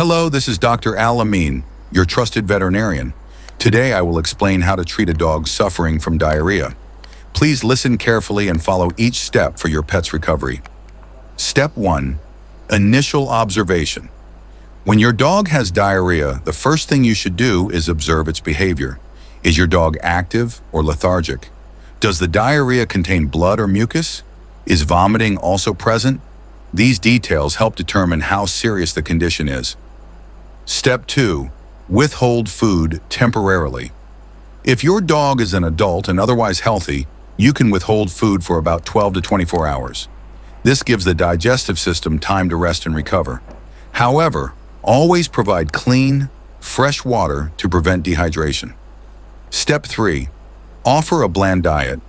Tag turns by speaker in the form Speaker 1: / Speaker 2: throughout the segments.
Speaker 1: Hello, this is Dr. Al-Amin, your trusted veterinarian. Today I will explain how to treat a dog suffering from diarrhea. Please listen carefully and follow each step for your pet's recovery. Step 1. Initial observation. When your dog has diarrhea, the first thing you should do is observe its behavior. Is your dog active or lethargic? Does the diarrhea contain blood or mucus? Is vomiting also present? These details help determine how serious the condition is. Step 2. Withhold food temporarily. If your dog is an adult and otherwise healthy, you can withhold food for about 12 to 24 hours. This gives the digestive system time to rest and recover. However, always provide clean, fresh water to prevent dehydration. Step 3. Offer a bland diet.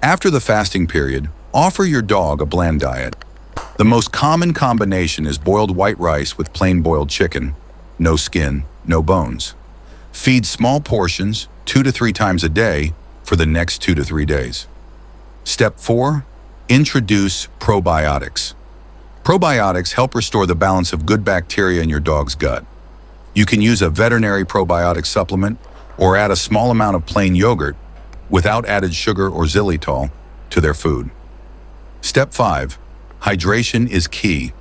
Speaker 1: After the fasting period, offer your dog a bland diet. The most common combination is boiled white rice with plain boiled chicken, no skin, no bones. Feed small portions 2 to 3 times a day for the next 2 to 3 days. Step 4. Introduce probiotics. Probiotics help restore the balance of good bacteria in your dog's gut. You can use a veterinary probiotic supplement or add a small amount of plain yogurt without added sugar or xylitol to their food. Step 5. Hydration is key.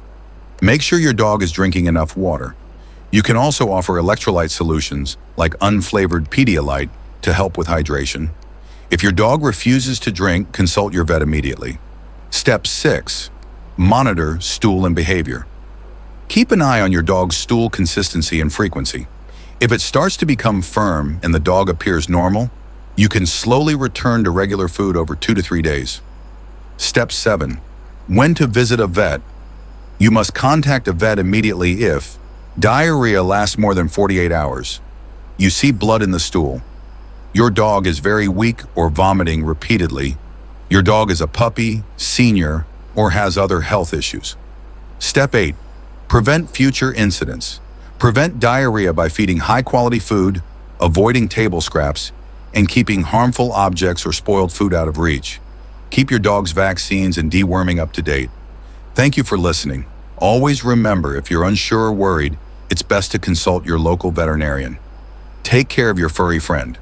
Speaker 1: Make sure your dog is drinking enough water. You can also offer electrolyte solutions like unflavored Pedialyte to help with hydration. If your dog refuses to drink, consult your vet immediately. Step 6. Monitor stool and behavior. Keep an eye on your dog's stool consistency and frequency. If it starts to become firm and the dog appears normal, you can slowly return to regular food over 2 to 3 days. Step 7. When to visit a vet. You must contact a vet immediately if diarrhea lasts more than 48 hours. You see blood in the stool. Your dog is very weak or vomiting repeatedly. Your dog is a puppy, senior, or has other health issues. Step 8. Prevent future incidents. Prevent diarrhea by feeding high-quality food, avoiding table scraps, and keeping harmful objects or spoiled food out of reach. Keep your dog's vaccines and deworming up to date. Thank you for listening. Always remember, if you're unsure or worried, it's best to consult your local veterinarian. Take care of your furry friend.